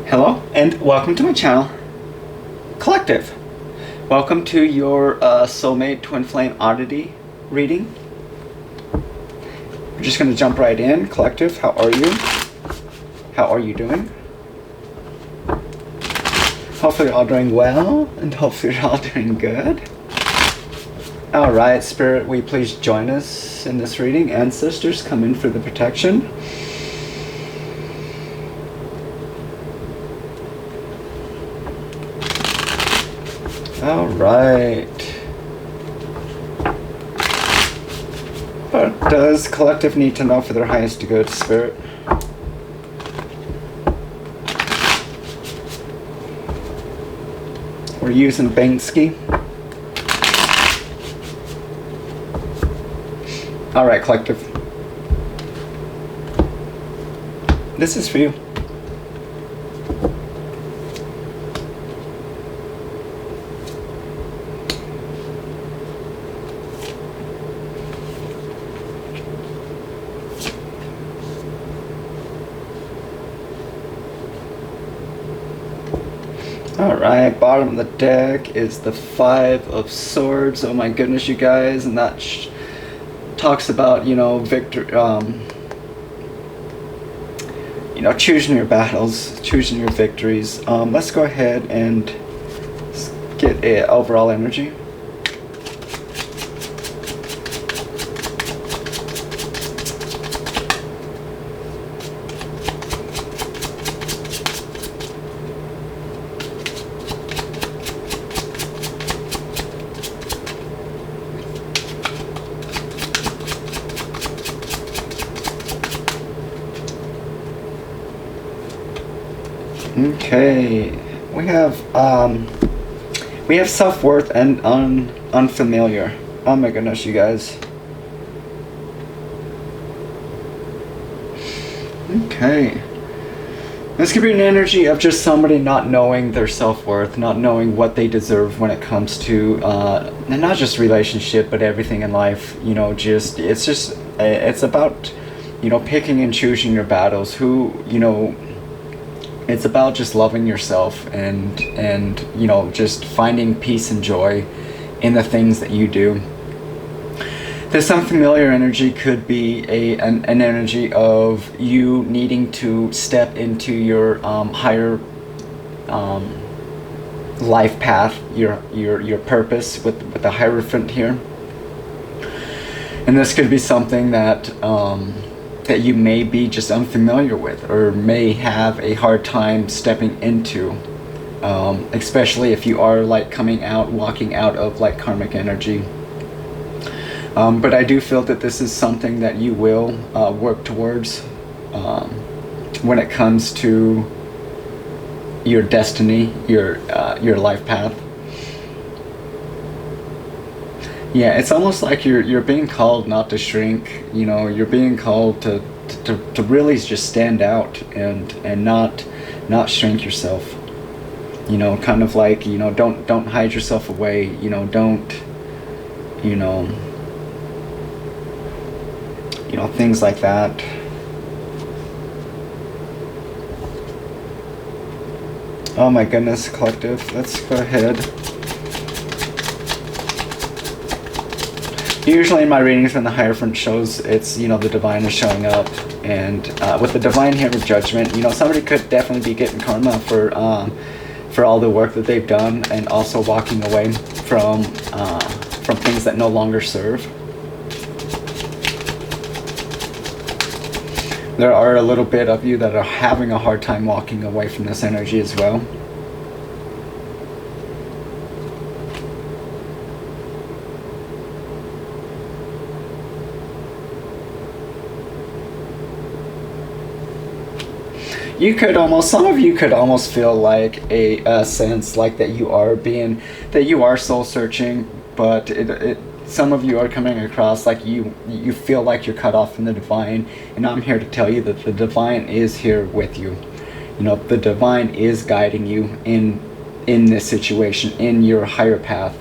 Hello and welcome to my channel, Collective. Welcome to your Soulmate Twin Flame Oddity reading. We're just going to jump right in. Collective, how are you? How are you doing? Hopefully you're all doing well and hopefully you're all doing good. Alright, Spirit, will you please join us in this reading? Ancestors, come in for the protection. All right. What does Collective need to know for their highest good, Spirit? We're using Banksy. All right, Collective. This is for you. Alright, bottom of the deck is the Five of Swords. Oh my goodness, you guys. And that talks about, choosing your battles, choosing your victories. Let's go ahead and get a overall energy. Okay, we have self-worth and unfamiliar. Oh my goodness, you guys. Okay, this could be an energy of just somebody not knowing their self-worth, not knowing what they deserve when it comes to and not just relationship but everything in life. It's about picking and choosing your battles. It's about just loving yourself and just finding peace and joy in the things that you do. This unfamiliar energy could be an energy of you needing to step into your higher life path, your purpose with the Hierophant here. And this could be something that that you may be just unfamiliar with or may have a hard time stepping into, especially if you are walking out of karmic energy. But I do feel that this is something that you will work towards when it comes to your destiny, your life path. Yeah, it's almost like you're being called not to shrink. You're being called to really just stand out and not shrink yourself. Kind of like don't hide yourself away. Don't things like that. Oh my goodness, Collective. Let's go ahead. Usually in my readings when the Hierophant shows, it's, the Divine is showing up. And with the Divine here of Judgment, somebody could definitely be getting karma for all the work that they've done and also walking away from things that no longer serve. There are a little bit of you that are having a hard time walking away from this energy as well. Some of you could almost feel like a sense like that you are soul searching, but some of you are coming across like you feel like you're cut off from the Divine, and I'm here to tell you that the Divine is here with you. The Divine is guiding you in this situation, in your higher path.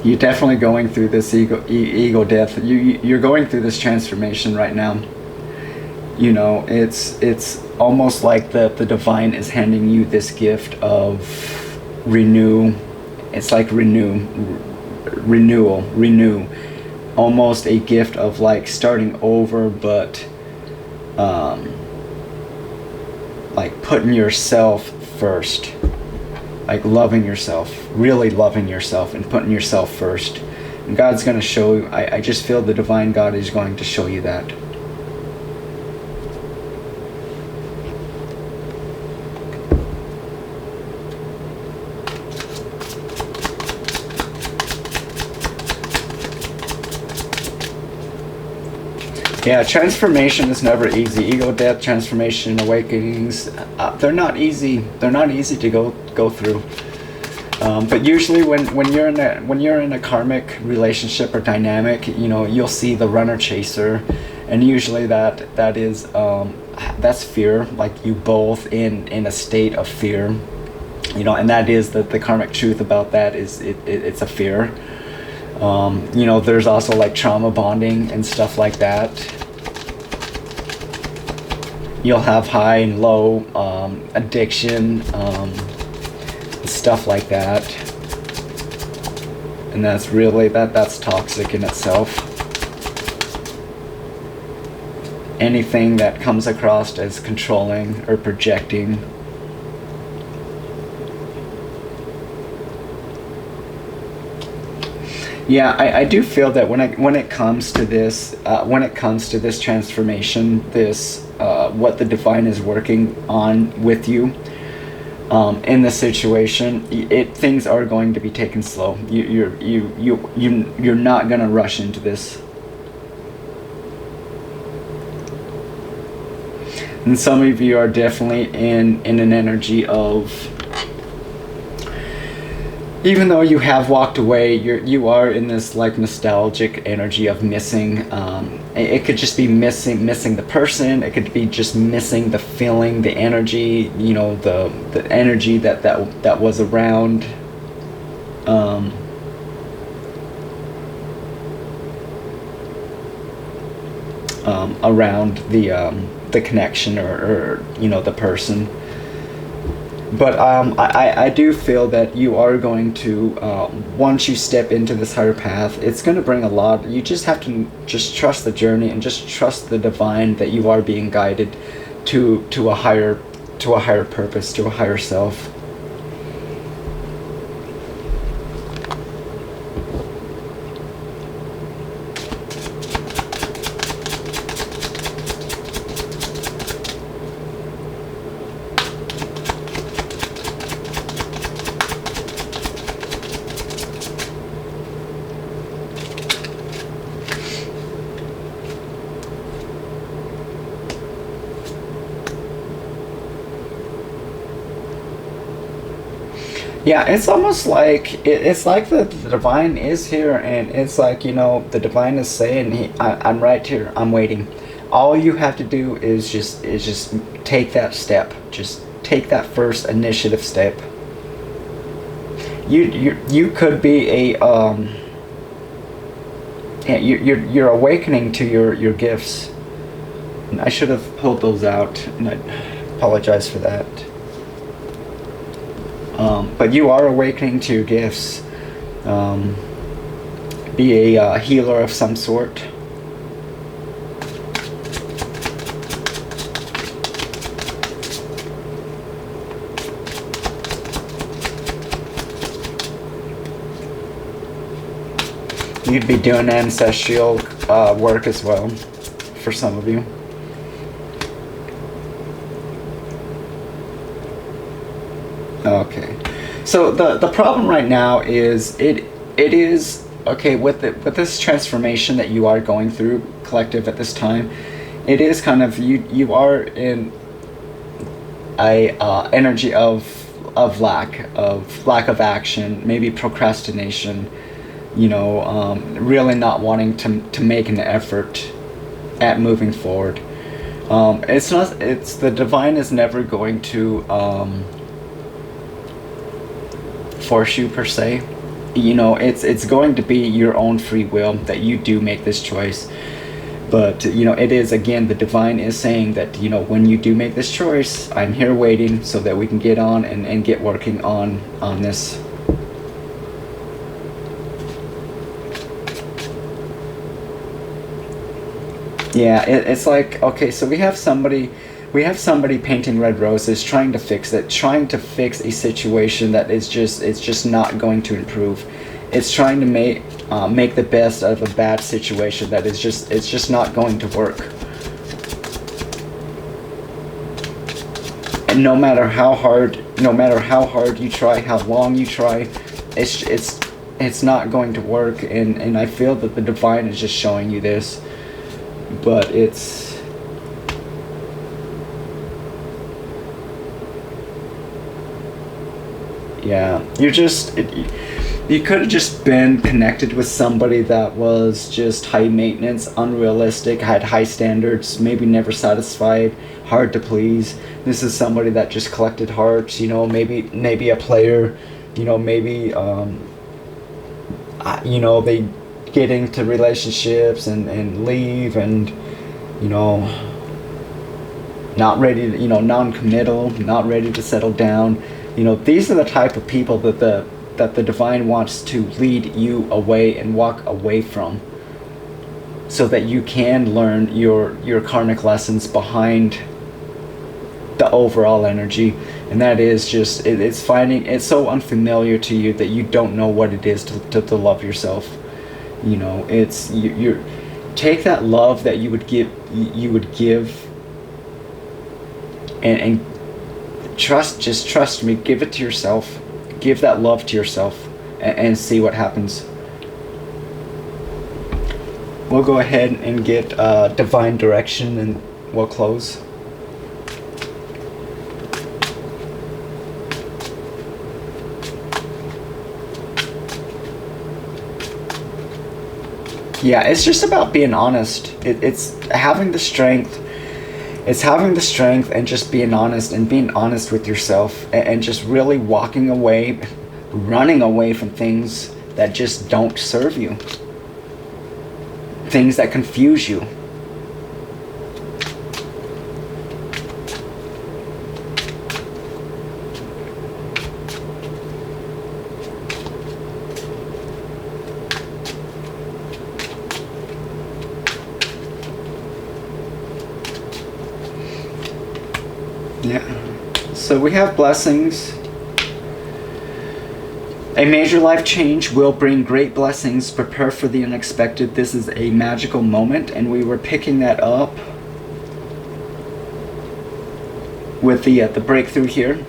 You're definitely going through this ego death. You're going through this transformation right now. You know, it's almost like the divine is handing you this gift of renew. It's like renew, almost a gift of like starting over, but like putting yourself first, like loving yourself, really loving yourself and putting yourself first. And God's going to show you, I just feel the divine God is going to show you that. Yeah, transformation is never easy. Ego death, transformation, awakenings, they're not easy. They're not easy to go through. But usually when you're in a karmic relationship or dynamic, you know, you'll see the runner chaser, and usually that is that's fear. Like you both in a state of fear, you know, and that is the karmic truth about that is it's a fear. You know, there's also like trauma bonding and stuff like that. You'll have high and low addiction, stuff like that, and that's really that's toxic in itself. Anything that comes across as controlling or projecting. Yeah, I do feel that when it comes to this transformation, this what the divine is working on with you in this situation, things are going to be taken slow. You're not gonna rush into this. And some of you are definitely in an energy of, even though you have walked away, you are in this like nostalgic energy of missing. It could just be missing the person. It could be just missing the feeling, the energy. You know, the energy that was around. Around the connection or you know, the person. But I do feel that you are going to, once you step into this higher path, it's going to bring a lot. You just have to just trust the journey and just trust the divine, that you are being guided to a higher purpose, to a higher self. Yeah, it's almost like it's like the divine is here, and it's like, you know, the divine is saying, I'm right here, I'm waiting. All you have to do is just take that step, just take that first initiative step. You could be a yeah, you're awakening to your gifts. And I should have pulled those out, and I apologize for that. But you are awakening to your gifts. Be a healer of some sort. You'd be doing ancestral work as well, for some of you. Okay. So the problem right now is it is okay with this transformation that you are going through, collective, at this time. It is kind of you are in a energy of lack of action, maybe procrastination. You know, really not wanting to make an effort at moving forward. It's the divine is never going to force you per se. You know, it's going to be your own free will that you do make this choice. But it is, again, the divine is saying that when you do make this choice, I'm here waiting so that we can get on and get working on this. Yeah, it's like, okay, so we have somebody painting red roses, trying to fix it, trying to fix a situation that is it's just not going to improve. It's trying to make the best out of a bad situation that it's just not going to work. And no matter how hard you try, how long you try, it's not going to work. And I feel that the divine is just showing you this. But yeah, you could have just been connected with somebody that was just high maintenance, unrealistic, had high standards, maybe never satisfied, hard to please. This is somebody that just collected hearts, maybe a player, maybe they get into relationships and leave, and not ready to, non-committal, not ready to settle down. These are the type of people that the divine wants to lead you away and walk away from, so that you can learn your karmic lessons behind the overall energy. And that is just, it's so unfamiliar to you that you don't know what it is to love yourself. It's you're take that love that you would give, and just trust me, give it to yourself, give that love to yourself, and see what happens. We'll go ahead and get divine direction, and we'll close. Yeah, it's just about being honest. It's having the strength. It's having the strength and just being honest, and being honest with yourself, and just really walking away, running away from things that just don't serve you. Things that confuse you. Yeah. So we have blessings. A major life change will bring great blessings. Prepare for the unexpected. This is a magical moment, and we were picking that up with the breakthrough here.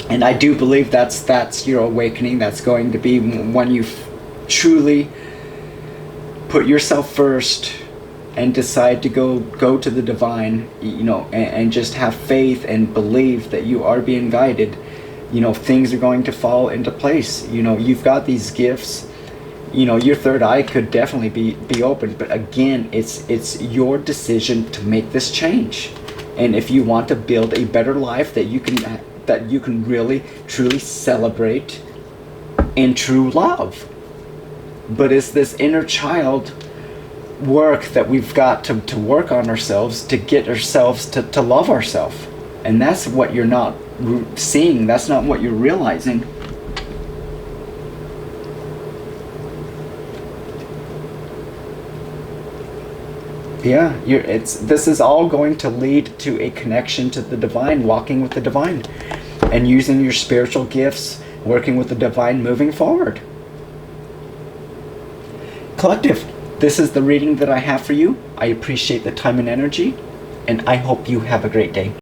And I do believe that's your awakening. That's going to be when you truly put yourself first and decide to go to the divine, and just have faith and believe that you are being guided. Things are going to fall into place. You've got these gifts. Your third eye could definitely be open, but again, it's your decision to make this change. And if you want to build a better life that you can really truly celebrate in true love. But it's this inner child work that we've got to work on ourselves, to get ourselves to love ourselves. And that's what you're not seeing. That's not what you're realizing. Yeah, this is all going to lead to a connection to the divine, walking with the divine, and using your spiritual gifts, working with the divine, moving forward. Collective, this is the reading that I have for you. I appreciate the time and energy, and I hope you have a great day.